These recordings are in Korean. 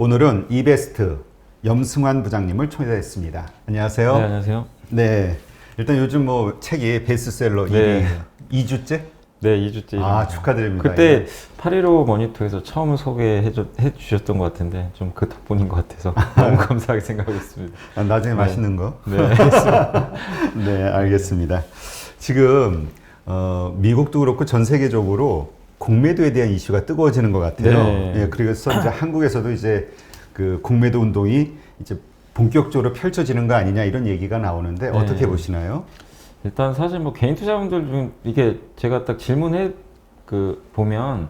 오늘은 이베스트 염승환 부장님을 초대했습니다. 안녕하세요. 네, 안녕하세요. 네, 일단 요즘 뭐 책이 베스트셀러 네. 2주째? 네, 2주째. 아, 축하드립니다. 그때 815 모니터에서 처음 소개해 주셨던 것 같은데 좀 그 덕분인 것 같아서 너무 감사하게 생각하고 있습니다. 아, 나중에 네. 맛있는 거? 네, 알겠습니다. 네, 알겠습니다. 지금 미국도 그렇고 전 세계적으로 공매도에 대한 이슈가 뜨거워지는 것 같아요. 네. 예, 그래서 이제 한국에서도 이제 그 공매도 운동이 이제 본격적으로 펼쳐지는 거 아니냐 이런 얘기가 나오는데 네. 어떻게 보시나요? 일단 사실 뭐 개인 투자분들 중 이게 제가 딱 질문해 보면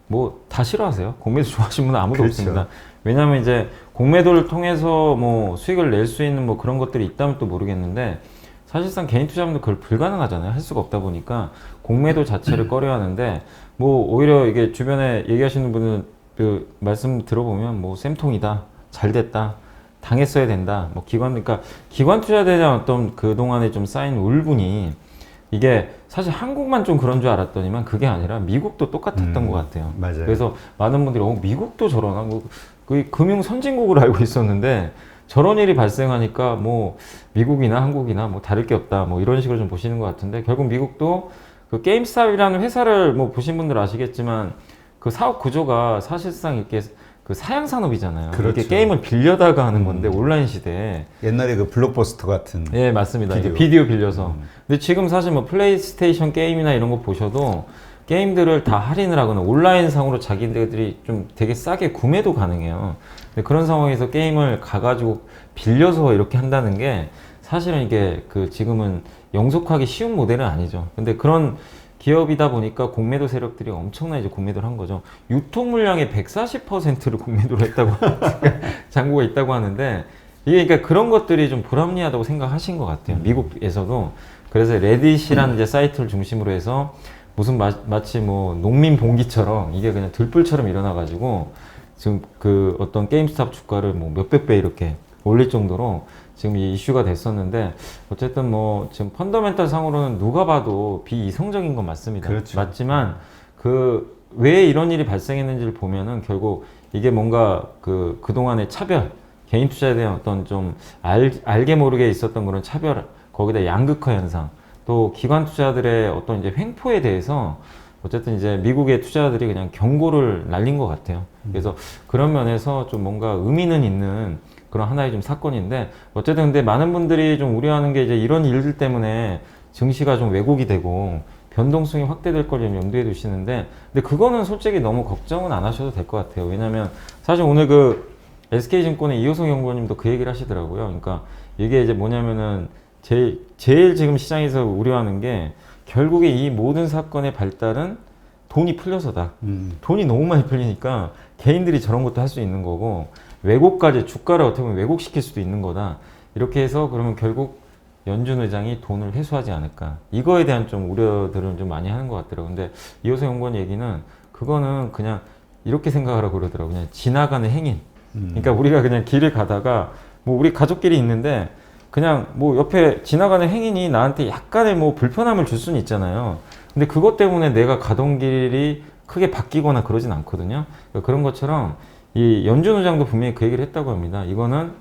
뭐 다 싫어하세요. 공매도 좋아하시는 분은 아무도 그렇죠. 없습니다. 왜냐하면 이제 공매도를 통해서 뭐 수익을 낼 수 있는 뭐 그런 것들이 있다면 또 모르겠는데 사실상 개인 투자분들 그걸 불가능하잖아요. 할 수가 없다 보니까 공매도 자체를 꺼려 하는데 뭐 오히려 이게 주변에 얘기하시는 분은 그 말씀 들어보면 뭐 쌤통이다, 잘 됐다, 당했어야 된다. 뭐 그러니까 기관 투자에 대한 어떤 그동안에 좀 쌓인 울분이 이게 사실 한국만 좀 그런 줄 알았더니만 그게 아니라 미국도 똑같았던 것 같아요. 맞아요. 그래서 많은 분들이 미국도 저러나 뭐 거의 금융 선진국으로 알고 있었는데 저런 일이 발생하니까 뭐 미국이나 한국이나 뭐 다를 게 없다 뭐 이런 식으로 좀 보시는 것 같은데 결국 미국도 그 게임스탑이라는 회사를 뭐 보신 분들 아시겠지만 그 사업 구조가 사실상 이렇게 그 사양 산업이잖아요. 그렇죠. 이게 게임을 빌려다가 하는 건데 온라인 시대에. 옛날에 그 블록버스터 같은. 예, 맞습니다. 비디오 빌려서. 근데 지금 사실 뭐 플레이스테이션 게임이나 이런 거 보셔도 게임들을 다 할인을 하거나 온라인 상으로 자기들이 좀 되게 싸게 구매도 가능해요. 근데 그런 상황에서 게임을 가가지고 빌려서 이렇게 한다는 게 사실은 이게 그 지금은 영속하기 쉬운 모델은 아니죠. 근데 그런 기업이다 보니까 공매도 세력들이 엄청나게 이제 공매도를 한 거죠. 유통 물량의 140%를 공매도를 했다고 잔고가 있다고 하는데 이게 그러니까 그런 것들이 좀 불합리하다고 생각하신 것 같아요. 미국에서도. 그래서 레딧이라는 이제 사이트를 중심으로 해서 무슨 마치 뭐 농민 봉기처럼 이게 그냥 들불처럼 일어나가지고 지금 그 어떤 게임스탑 주가를 뭐 몇백 배 이렇게 올릴 정도로 지금 이 이슈가 됐었는데 어쨌든 뭐 지금 펀더멘탈 상으로는 누가 봐도 비이성적인 건 맞습니다. 그렇죠. 맞지만 그 왜 이런 일이 발생했는지를 보면은 결국 이게 뭔가 그동안의 차별, 개인 투자에 대한 어떤 좀 알게 모르게 있었던 그런 차별, 거기다 양극화 현상, 또 기관 투자들의 어떤 이제 횡포에 대해서 어쨌든 이제 미국의 투자자들이 그냥 경고를 날린 것 같아요. 그래서 그런 면에서 좀 뭔가 의미는 있는 그런 하나의 좀 사건인데 어쨌든 근데 많은 분들이 좀 우려하는 게 이제 이런 일들 때문에 증시가 좀 왜곡이 되고 변동성이 확대될 걸 좀 염두에 두시는데 근데 그거는 솔직히 너무 걱정은 안 하셔도 될 것 같아요. 왜냐면 사실 오늘 그 SK증권의 이호성 연구원님도 그 얘기를 하시더라고요. 그러니까 이게 이제 뭐냐면은 제일 지금 시장에서 우려하는 게 결국에 이 모든 사건의 발달은 돈이 풀려서다. 돈이 너무 많이 풀리니까 개인들이 저런 것도 할 수 있는 거고 왜곡까지 주가를 어떻게 보면 왜곡시킬 수도 있는 거다. 이렇게 해서 그러면 결국 연준 의장이 돈을 회수하지 않을까. 이거에 대한 좀 우려들을 좀 많이 하는 것 같더라고요. 근데 이호성 연구원 얘기는 그거는 그냥 이렇게 생각하라고 그러더라고요. 그냥 지나가는 행인. 그러니까 우리가 그냥 길을 가다가 뭐 우리 가족끼리 있는데 그냥 뭐 옆에 지나가는 행인이 나한테 약간의 뭐 불편함을 줄 수는 있잖아요. 근데 그것 때문에 내가 가던 길이 크게 바뀌거나 그러진 않거든요. 그러니까 그런 것처럼 이 연준 의장도 분명히 그 얘기를 했다고 합니다. 이거는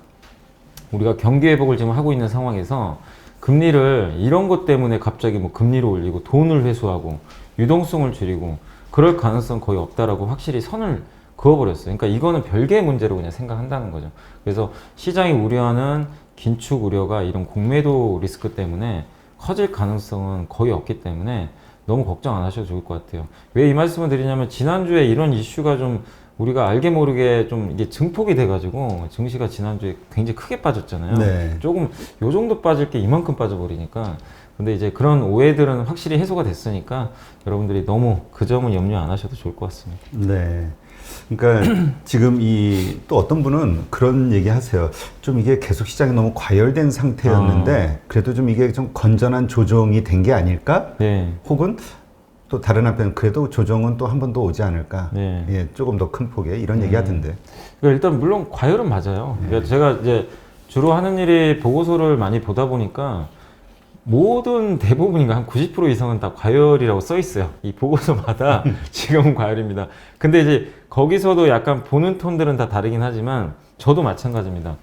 우리가 경기 회복을 지금 하고 있는 상황에서 금리를 이런 것 때문에 갑자기 뭐 금리를 올리고 돈을 회수하고 유동성을 줄이고 그럴 가능성 거의 없다라고 확실히 선을 그어버렸어요. 그러니까 이거는 별개의 문제로 그냥 생각한다는 거죠. 그래서 시장이 우려하는 긴축 우려가 이런 공매도 리스크 때문에 커질 가능성은 거의 없기 때문에 너무 걱정 안 하셔도 좋을 것 같아요. 왜 이 말씀을 드리냐면 지난주에 이런 이슈가 좀 우리가 알게 모르게 좀 이게 증폭이 돼가지고 증시가 지난주에 굉장히 크게 빠졌잖아요. 네. 조금 요 정도 빠질 게 이만큼 빠져버리니까 근데 이제 그런 오해들은 확실히 해소가 됐으니까 여러분들이 너무 그 점은 염려 안 하셔도 좋을 것 같습니다. 네. 그러니까 지금 이 또 어떤 분은 그런 얘기 하세요. 좀 이게 계속 시장이 너무 과열된 상태였는데 그래도 좀 이게 좀 건전한 조정이 된 게 아닐까? 네. 혹은 또 다른 한편 그래도 조정은 또 한 번 더 오지 않을까? 네. 예, 조금 더 큰 폭의 이런 얘기 하던데. 그러니까 일단 물론 과열은 맞아요. 그러니까 제가 이제 주로 하는 일이 보고서를 많이 보다 보니까 모든 대부분인가 한 90% 이상은 다 과열이라고 써 있어요. 이 보고서마다 지금은 과열입니다. 근데 이제 거기서도 약간 보는 톤들은 다 다르긴 하지만 저도 마찬가지입니다.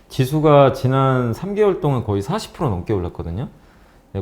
지수가 지난 3개월 동안 거의 40% 넘게 올랐거든요.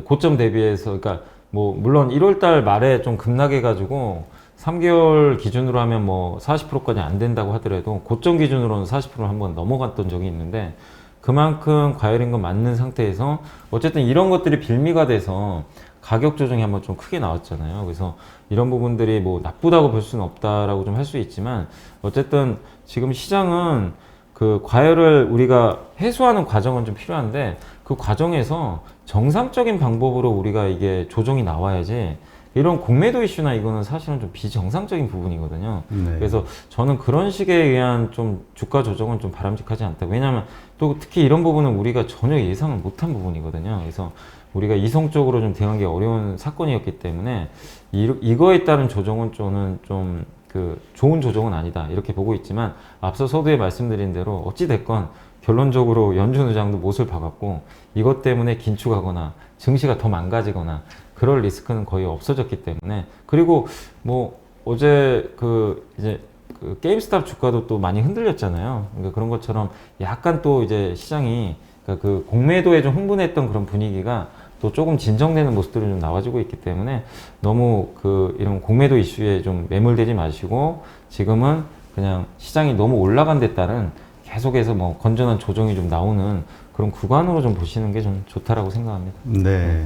고점 대비해서, 그러니까 뭐 물론 1월달 말에 좀 급락해가지고 3개월 기준으로 하면 뭐 40%까지 안 된다고 하더라도 고점 기준으로는 40%를 한번 넘어갔던 적이 있는데 그만큼 과열인 건 맞는 상태에서 어쨌든 이런 것들이 빌미가 돼서 가격 조정이 한번 좀 크게 나왔잖아요. 그래서 이런 부분들이 뭐 나쁘다고 볼 수는 없다라고 좀 할 수 있지만 어쨌든 지금 시장은 그 과열을 우리가 해소하는 과정은 좀 필요한데 그 과정에서 정상적인 방법으로 우리가 이게 조정이 나와야지 이런 공매도 이슈나 이거는 사실은 좀 비정상적인 부분이거든요. 네. 그래서 저는 그런 식에 의한 좀 주가 조정은 좀 바람직하지 않다. 왜냐하면 또 특히 이런 부분은 우리가 전혀 예상을 못한 부분이거든요. 그래서 우리가 이성적으로 좀 대응하기 어려운 사건이었기 때문에 이거에 따른 조정은 저는 좀 그 좋은 조정은 아니다 이렇게 보고 있지만 앞서 서두에 말씀드린 대로 어찌 됐건 결론적으로 연준 의장도 못을 박았고 이것 때문에 긴축하거나 증시가 더 망가지거나 그럴 리스크는 거의 없어졌기 때문에 그리고 뭐 어제 그 이제 그 게임스탑 주가도 또 많이 흔들렸잖아요. 그러니까 그런 것처럼 약간 또 이제 시장이 그러니까 그 공매도에 좀 흥분했던 그런 분위기가 또 조금 진정되는 모습들이 좀 나와지고 있기 때문에 너무 그 이런 공매도 이슈에 좀 매몰되지 마시고 지금은 그냥 시장이 너무 올라간 데 따른 계속해서 뭐 건전한 조정이 좀 나오는 그런 구간으로 좀 보시는 게 좀 좋다라고 생각합니다. 네.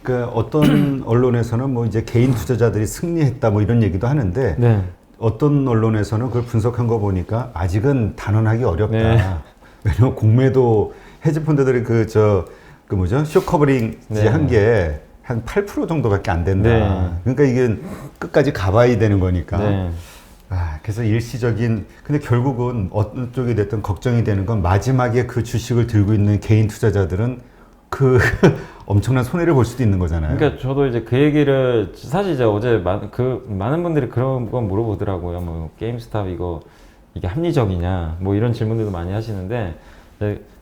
그러니까 어떤 언론에서는 뭐 이제 개인 투자자들이 승리했다 뭐 이런 얘기도 하는데 네. 어떤 언론에서는 그걸 분석한 거 보니까 아직은 단언하기 어렵다. 네. 왜냐면 공매도 헤지펀드들이 그 뭐죠? 쇼 커버링 네. 한 게 한 8% 정도밖에 안 된다. 네. 그러니까 이게 끝까지 가봐야 되는 거니까. 네. 그래서 일시적인, 근데 결국은 어느 쪽이 됐든 걱정이 되는 건 마지막에 그 주식을 들고 있는 개인 투자자들은 그 엄청난 손해를 볼 수도 있는 거잖아요. 그러니까 저도 이제 그 얘기를 사실 이제 어제 많은 분들이 그런 건 물어보더라고요. 뭐 게임스탑 이게 합리적이냐 뭐 이런 질문들도 많이 하시는데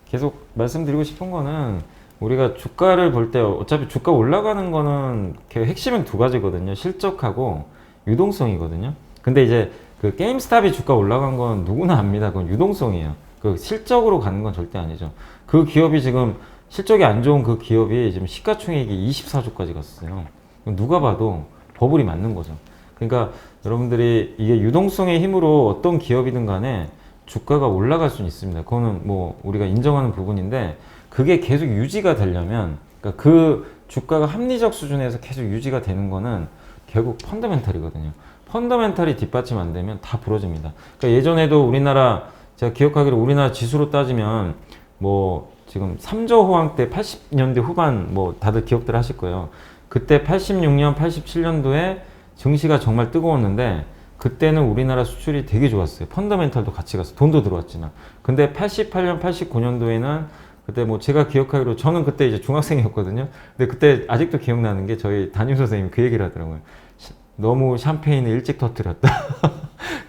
계속 말씀드리고 싶은 거는 우리가 주가를 볼 때 어차피 주가 올라가는 거는 핵심은 두 가지거든요. 실적하고 유동성이거든요. 근데 이제 그 게임스탑이 주가 올라간 건 누구나 압니다. 그건 유동성이에요. 그 실적으로 가는 건 절대 아니죠. 그 기업이 지금 실적이 안 좋은 그 기업이 지금 시가총액이 24조까지 갔어요. 누가 봐도 버블이 맞는 거죠. 그러니까 여러분들이 이게 유동성의 힘으로 어떤 기업이든 간에 주가가 올라갈 수는 있습니다. 그거는 뭐 우리가 인정하는 부분인데 그게 계속 유지가 되려면 그러니까 그 주가가 합리적 수준에서 계속 유지가 되는 거는 결국 펀더멘탈이거든요. 펀더멘탈이 뒷받침 안 되면 다 부러집니다. 그러니까 예전에도 우리나라 제가 기억하기로 우리나라 지수로 따지면 뭐 지금 3조 호황 때 80년대 후반 뭐 다들 기억들 하실 거예요. 그때 86년, 87년도에 증시가 정말 뜨거웠는데 그때는 우리나라 수출이 되게 좋았어요. 펀더멘탈도 같이 갔어. 돈도 들어왔지만. 근데 88년, 89년도에는 그때 뭐 제가 기억하기로 저는 그때 이제 중학생이었거든요. 근데 그때 아직도 기억나는 게 저희 담임 선생님이 그 얘기를 하더라고요. 너무 샴페인을 일찍 터뜨렸다.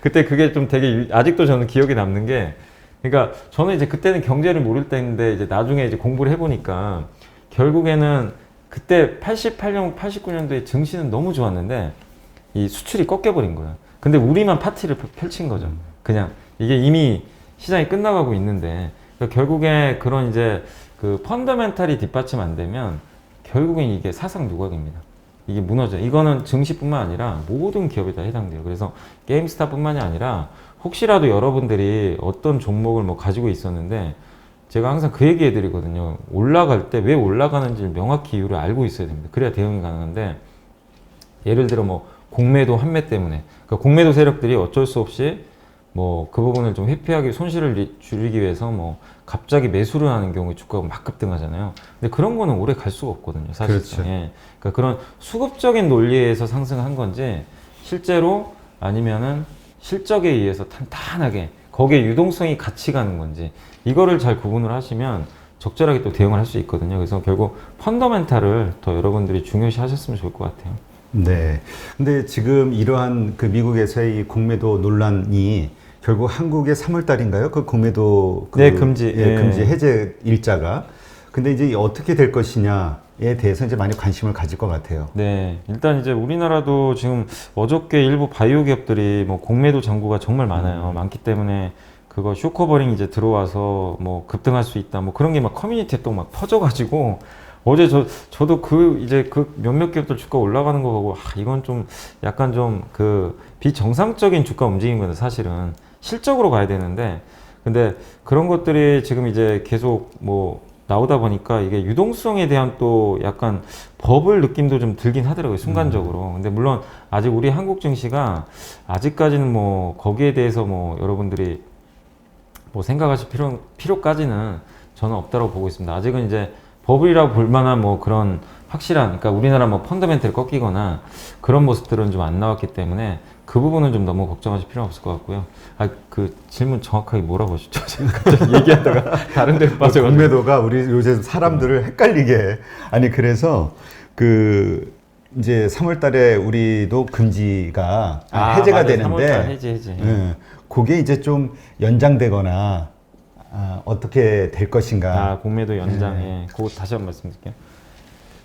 그때 그게 좀 되게 아직도 저는 기억에 남는 게 그러니까 저는 이제 그때는 경제를 모를 때인데 이제 나중에 이제 공부를 해보니까 결국에는 그때 88년, 89년도에 증시는 너무 좋았는데 이 수출이 꺾여버린 거예요. 근데 우리만 파티를 펼친 거죠. 그냥 이게 이미 시장이 끝나가고 있는데 그러니까 결국에 그런 이제 그 펀더멘탈이 뒷받침 안 되면 결국엔 이게 사상 누각입니다. 이게 무너져요. 이거는 증시뿐만 아니라 모든 기업에 다 해당돼요. 그래서 게임스탑뿐만이 아니라 혹시라도 여러분들이 어떤 종목을 뭐 가지고 있었는데 제가 항상 그 얘기 해드리거든요. 올라갈 때 왜 올라가는지 명확히 이유를 알고 있어야 됩니다. 그래야 대응이 가능한데 예를 들어 뭐 공매도 환매 때문에 그러니까 공매도 세력들이 어쩔 수 없이 뭐 그 부분을 좀 회피하기 손실을 줄이기 위해서 뭐 갑자기 매수를 하는 경우에 주가가 막 급등하잖아요. 근데 그런 거는 오래 갈 수가 없거든요. 사실. 그렇죠. 예. 그러니까 그런 수급적인 논리에서 상승한 건지 실제로 아니면은 실적에 의해서 탄탄하게 거기에 유동성이 같이 가는 건지 이거를 잘 구분을 하시면 적절하게 또 대응을 할 수 있거든요. 그래서 결국 펀더멘탈을 더 여러분들이 중요시 하셨으면 좋을 것 같아요. 네. 근데 지금 이러한 그 미국에서의 이 공매도 논란이 결국 한국의 3월 달인가요? 그 공매도 네, 금지. 금지 해제 일자가 근데 이제 어떻게 될 것이냐에 대해서 이제 많이 관심을 가질 것 같아요. 네, 일단 이제 우리나라도 지금 어저께 일부 바이오 기업들이 뭐 공매도 잔고가 정말 많아요. 많기 때문에 그거 쇼커버링 이제 들어와서 뭐 급등할 수 있다. 뭐 그런 게 막 커뮤니티에 또 막 퍼져가지고 어제 저도 이제 그 몇몇 기업들 주가 올라가는 거 보고 이건 좀 약간 좀 그 비정상적인 주가 움직임이거든 사실은. 실적으로 가야 되는데 근데 그런 것들이 지금 이제 계속 뭐 나오다 보니까 이게 유동성에 대한 또 약간 버블 느낌도 좀 들긴 하더라고요, 순간적으로. 근데 물론 아직 우리 한국 증시가 아직까지는 뭐 거기에 대해서 뭐 여러분들이 뭐 생각하실 필요까지는 저는 없다고 보고 있습니다. 아직은 이제 버블이라고 볼 만한 뭐 그런 확실한, 그러니까 우리나라 뭐 펀더멘털이 꺾이거나 그런 모습들은 좀 안 나왔기 때문에 그 부분은 좀 너무 걱정하실 필요는 없을 것 같고요. 그 질문 정확하게 뭐라고 하셨죠? 제가 갑자기 얘기하다가 다른 데로 빠져가지고. 공매도가 우리 요새 사람들을 헷갈리게 해. 아니 그래서 그 이제 3월 달에 우리도 금지가 해제가 맞아요. 되는데 3월달 해제. 예, 그게 이제 좀 연장되거나 어떻게 될 것인가. 공매도 연장에 그거 다시 한번 말씀드릴게요.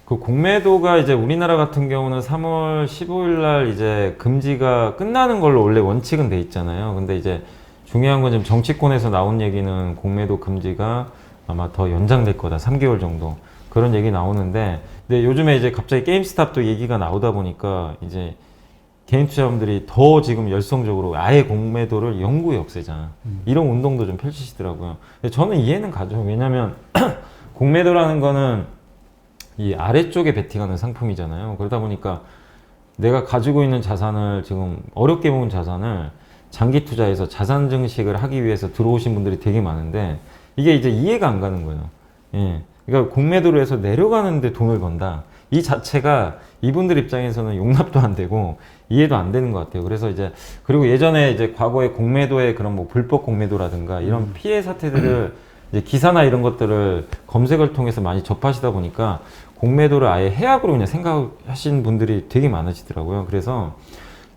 그 공매도가 이제 우리나라 같은 경우는 3월 15일 날 이제 금지가 끝나는 걸로 원래 원칙은 돼 있잖아요. 근데 이제 중요한 건 지금 정치권에서 나온 얘기는 공매도 금지가 아마 더 연장될 거다. 3개월 정도. 그런 얘기 나오는데, 근데 요즘에 이제 갑자기 게임스탑도 얘기가 나오다 보니까 이제 개인 투자자분들이 더 지금 열성적으로 아예 공매도를 영구히 없애자. 이런 운동도 좀 펼치시더라고요. 근데 저는 이해는 가죠. 왜냐면 공매도라는 거는 이 아래쪽에 베팅하는 상품이잖아요. 그러다 보니까 내가 가지고 있는 자산을 지금 어렵게 모은 자산을 장기 투자해서 자산 증식을 하기 위해서 들어오신 분들이 되게 많은데 이게 이제 이해가 안 가는 거예요. 예. 그러니까 공매도로 해서 내려가는데 돈을 번다. 이 자체가 이분들 입장에서는 용납도 안 되고 이해도 안 되는 것 같아요. 그래서 이제 그리고 예전에 이제 과거에 공매도의 그런 뭐 불법 공매도라든가 이런 피해 사태들을 이제 기사나 이런 것들을 검색을 통해서 많이 접하시다 보니까 공매도를 아예 해악으로 그냥 생각하시는 분들이 되게 많으시더라고요. 그래서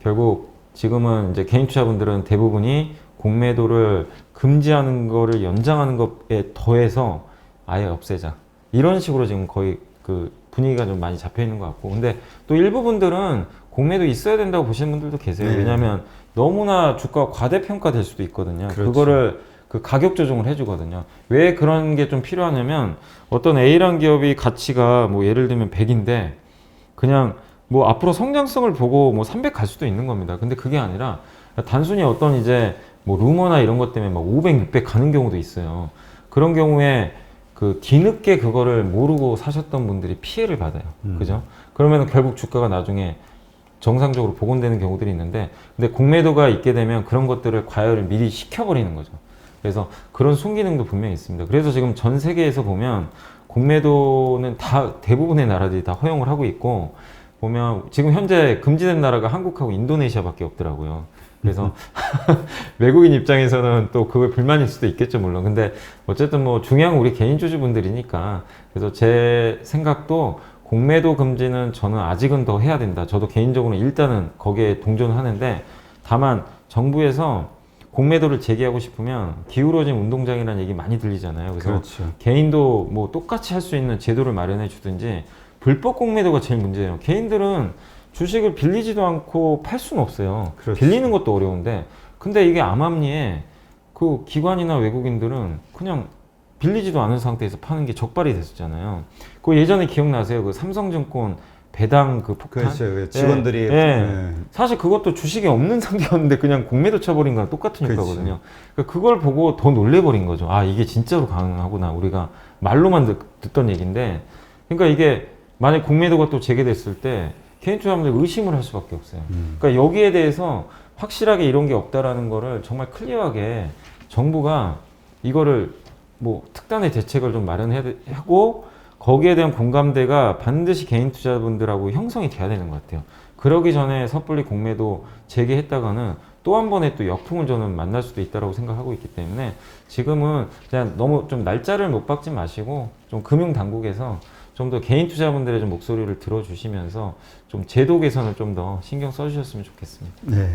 결국 지금은 이제 개인 투자분들은 대부분이 공매도를 금지하는 거를 연장하는 것에 더해서 아예 없애자. 이런 식으로 지금 거의 그 분위기가 좀 많이 잡혀 있는 것 같고. 근데 또 일부 분들은 공매도 있어야 된다고 보시는 분들도 계세요. 네. 왜냐하면 너무나 주가가 과대평가될 수도 있거든요. 그렇죠. 그거를 그 가격 조정을 해주거든요. 왜 그런 게 좀 필요하냐면 어떤 A란 기업이 가치가 뭐 예를 들면 100인데 그냥 뭐 앞으로 성장성을 보고 뭐 300 갈 수도 있는 겁니다. 근데 그게 아니라 단순히 어떤 이제 뭐 루머나 이런 것 때문에 막 500, 600 가는 경우도 있어요. 그런 경우에 그 뒤늦게 그거를 모르고 사셨던 분들이 피해를 받아요. 그죠? 그러면 결국 주가가 나중에 정상적으로 복원되는 경우들이 있는데 근데 공매도가 있게 되면 그런 것들을 과열을 미리 시켜버리는 거죠. 그래서 그런 순기능도 분명히 있습니다. 그래서 지금 전 세계에서 보면 공매도는 다 대부분의 나라들이 다 허용을 하고 있고 보면 지금 현재 금지된 나라가 한국하고 인도네시아밖에 없더라고요. 그래서 외국인 입장에서는 또 그걸 불만일 수도 있겠죠, 물론. 근데 어쨌든 뭐 중요한 건 우리 개인 주주분들이니까 그래서 제 생각도 공매도 금지는 저는 아직은 더 해야 된다. 저도 개인적으로 일단은 거기에 동조는 하는데 다만 정부에서 공매도를 제기하고 싶으면 기울어진 운동장이라는 얘기 많이 들리잖아요. 그래서 그렇죠. 개인도 뭐 똑같이 할 수 있는 제도를 마련해 주든지 불법 공매도가 제일 문제예요. 개인들은 주식을 빌리지도 않고 팔 수는 없어요. 그렇죠. 빌리는 것도 어려운데 근데 이게 암암리에 그 기관이나 외국인들은 그냥 빌리지도 않은 상태에서 파는 게 적발이 됐었잖아요. 그 예전에 기억나세요? 그 삼성증권 배당 그 폭탄? 그렇죠. 직원들이 사실 그것도 주식이 없는 상태였는데 그냥 공매도 쳐버린 거랑 똑같은 그렇지. 효과거든요. 그러니까 그걸 보고 더 놀래버린 거죠. 아, 이게 진짜로 가능하구나. 우리가 말로만 듣던 얘기인데 그러니까 이게 만약 공매도가 또 재개됐을 때 개인 투자자분들 의심을 할 수밖에 없어요. 그러니까 여기에 대해서 확실하게 이런 게 없다라는 거를 정말 클리어하게 정부가 이거를 뭐 특단의 대책을 좀 마련하고 거기에 대한 공감대가 반드시 개인 투자분들하고 형성이 돼야 되는 것 같아요. 그러기 전에 섣불리 공매도 재개했다가는 또 한 번의 또 역풍을 저는 만날 수도 있다고 생각하고 있기 때문에 지금은 그냥 너무 좀 날짜를 못 박지 마시고 좀 금융당국에서 좀 더 개인 투자분들의 좀 목소리를 들어주시면서 좀 제도 개선을 좀 더 신경 써주셨으면 좋겠습니다. 네.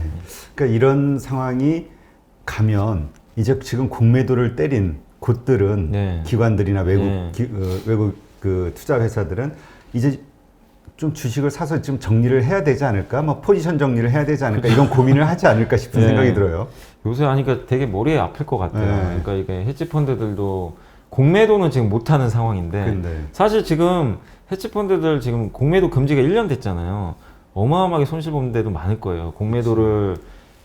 그러니까 이런 상황이 가면 이제 지금 공매도를 때린 곳들은 네. 기관들이나 외국 네. 외국 그 투자 회사들은 이제 좀 주식을 사서 좀 정리를 해야 되지 않을까, 뭐 포지션 정리를 해야 되지 않을까 이런 고민을 하지 않을까 싶은 네. 생각이 들어요. 요새 하니까 되게 머리에 아플 것 같아요. 네. 그러니까 이게 헤지펀드들도 공매도는 지금 못하는 상황인데 근데 사실 지금 헤지펀드들 지금 공매도 금지가 1년 됐잖아요. 어마어마하게 손실 보는 데도 많을 거예요. 공매도를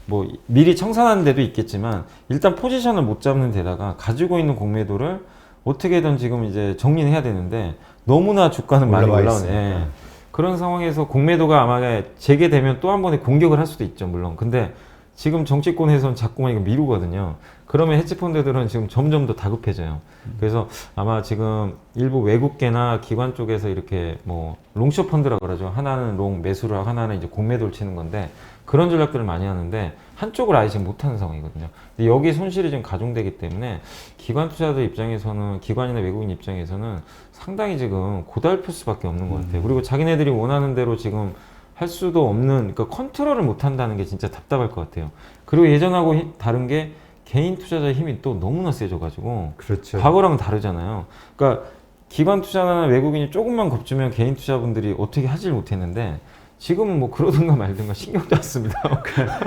뭐 미리 청산하는 데도 있겠지만 일단 포지션을 못 잡는 데다가 가지고 있는 공매도를 어떻게든 지금 이제 정리는 해야 되는데 너무나 주가는 많이 올라와 올라오네. 있으니까. 예. 그런 상황에서 공매도가 아마 재개되면 또 한 번에 공격을 할 수도 있죠, 물론. 근데 지금 정치권에서는 자꾸만 이거 미루거든요. 그러면 헤지펀드들은 지금 점점 더 다급해져요. 그래서 아마 지금 일부 외국계나 기관 쪽에서 이렇게 뭐 롱숏 펀드라고 그러죠. 하나는 롱 매수를 하고 하나는 이제 공매도를 치는 건데 그런 전략들을 많이 하는데 한쪽을 아예 지금 못하는 상황이거든요. 근데 여기 손실이 지금 가중되기 때문에 기관 투자자 입장에서는 기관이나 외국인 입장에서는 상당히 지금 고달플 수밖에 없는 것 같아요. 그리고 자기네들이 원하는 대로 지금 할 수도 없는, 그러니까 컨트롤을 못 한다는 게 진짜 답답할 것 같아요. 그리고 예전하고 다른 게 개인 투자자의 힘이 또 너무나 세져가지고 그렇죠. 과거랑은 다르잖아요. 그러니까 기관 투자나 외국인이 조금만 겁주면 개인 투자분들이 어떻게 하질 못했는데 지금은 뭐 그러든가 말든가 신경도 안 씁니다.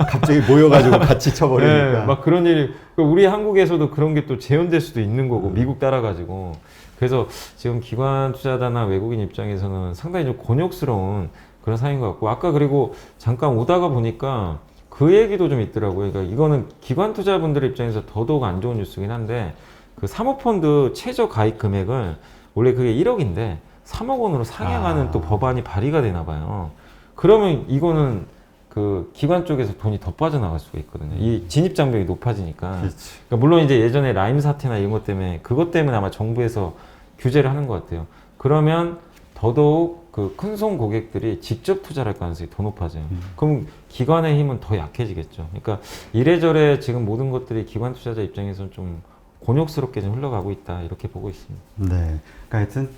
갑자기 모여가지고 같이 쳐버리니까. 네, 막 그런 일이, 우리 한국에서도 그런 게 또 재현될 수도 있는 거고, 미국 따라가지고. 그래서 지금 기관 투자자나 외국인 입장에서는 상당히 좀 곤욕스러운 그런 상황인 것 같고, 아까 그리고 잠깐 오다가 보니까 그 얘기도 좀 있더라고요. 그러니까 이거는 기관 투자분들 입장에서 더더욱 안 좋은 뉴스긴 한데, 그 사모펀드 최저 가입 금액을 원래 그게 1억인데 3억 원으로 상향하는 또 법안이 발의가 되나 봐요. 그러면 이거는 그 기관 쪽에서 돈이 더 빠져나갈 수가 있거든요. 이 진입 장벽이 높아지니까. 그렇지. 그러니까 물론 이제 예전에 라임 사태나 이런 것 때문에 그것 때문에 아마 정부에서 규제를 하는 것 같아요. 그러면 더더욱 그 큰손 고객들이 직접 투자를 할 가능성이 더 높아져요. 그럼 기관의 힘은 더 약해지겠죠. 그러니까 이래저래 지금 모든 것들이 기관 투자자 입장에서는 좀 곤욕스럽게 좀 흘러가고 있다 이렇게 보고 있습니다. 네. 그러니까 하여튼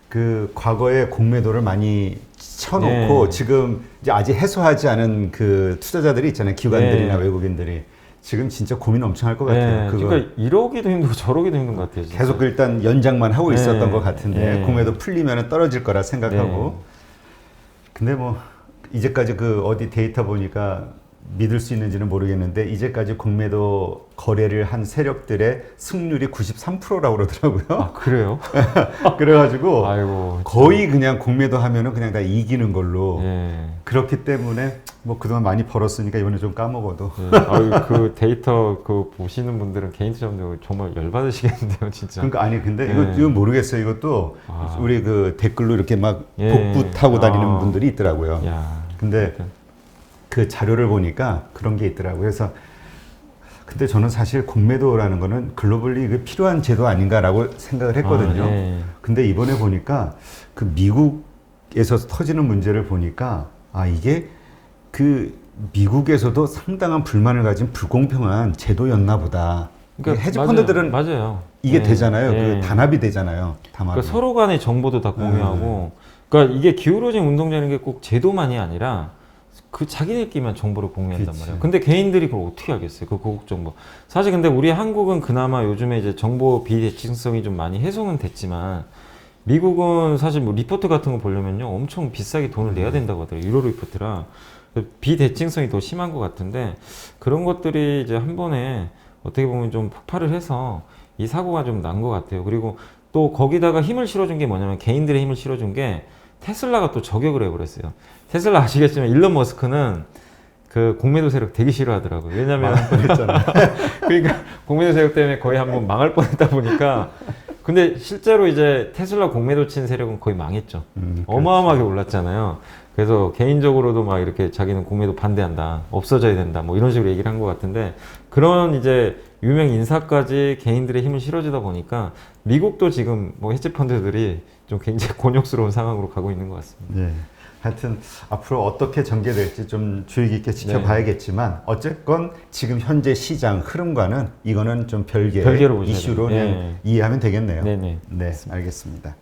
그 과거에 공매도를 많이 쳐놓고 네. 지금 이제 아직 해소하지 않은 그 투자자들이 있잖아요. 기관들이나 네. 외국인들이 지금 진짜 고민 엄청 할 것 같아요. 네, 그거 그러니까 이러기도 힘들고 저러기도 힘든 것 같아요. 진짜. 계속 일단 연장만 하고 네. 있었던 것 같은데 네. 공매도 풀리면 떨어질 거라 생각하고. 네. 근데 뭐 이제까지 그 어디 데이터 보니까 믿을 수 있는지는 모르겠는데 이제까지 공매도 거래를 한 세력들의 승률이 93%라고 그러더라고요. 아, 그래요? 그래가지고 아이고. 거의 그냥 공매도 하면은 그냥 다 이기는 걸로. 예. 그렇기 때문에 뭐 그동안 많이 벌었으니까 이번에 좀 까먹어도. 예. 아유, 그 데이터 그 보시는 분들은 개인 투자분들 정말 열받으시겠는데요, 진짜. 그러니까 아니 근데 네. 이거 모르겠어요. 이것도 아. 우리 그 댓글로 이렇게 막 예. 복부 타고 다니는 아. 분들이 있더라고요. 야. 근데 그 자료를 보니까 그런 게 있더라고요. 그래서 근데 저는 사실 공매도라는 거는 글로벌리 이게 필요한 제도 아닌가라고 생각을 했거든요. 아, 예. 근데 이번에 보니까 그 미국에서 터지는 문제를 보니까 아 이게 그 미국에서도 상당한 불만을 가진 불공평한 제도였나 보다. 그러니까 헤지펀드들은 맞아요. 이게 예. 되잖아요. 예. 그 단합이 되잖아요. 담합이. 그러니까 서로 간의 정보도 다 공유하고, 그러니까 이게 기울어진 운동장인 게 꼭 제도만이 아니라 그 자기들끼리만 정보를 공유한단 그치. 말이에요. 근데 개인들이 그걸 어떻게 하겠어요? 그 고급 정보. 사실 근데 우리 한국은 그나마 요즘에 이제 정보 비대칭성이 좀 많이 해소는 됐지만 미국은 사실 뭐 리포트 같은 거 보려면요 엄청 비싸게 돈을 내야 된다고 하더라고요. 유로 리포트라. 비대칭성이 더 심한 것 같은데 그런 것들이 이제 한 번에 어떻게 보면 좀 폭발을 해서 이 사고가 좀 난 것 같아요. 그리고 또 거기다가 힘을 실어준 게 뭐냐면 개인들의 힘을 실어준 게 테슬라가 또 저격을 해버렸어요. 테슬라 아시겠지만 일론 머스크는 그 공매도 세력 되게 싫어하더라고요. 왜냐면 그러니까 공매도 세력 때문에 거의 한번 망할 뻔했다 보니까 근데 실제로 이제 테슬라 공매도 친 세력은 거의 망했죠. 어마어마하게 올랐잖아요. 그래서 개인적으로도 막 이렇게 자기는 공매도 반대한다, 없어져야 된다, 뭐 이런 식으로 얘기를 한 것 같은데 그런 이제 유명 인사까지 개인들의 힘을 실어주다 보니까 미국도 지금 뭐 헤지펀드들이 좀 굉장히 곤욕스러운 상황으로 가고 있는 것 같습니다. 네. 하여튼 앞으로 어떻게 전개될지 좀 주의 깊게 지켜봐야겠지만 어쨌건 지금 현재 시장 흐름과는 이거는 좀 별개의 별개로 보셔야 이슈로 돼요. 그냥 이해하면 되겠네요. 네네. 네, 알겠습니다.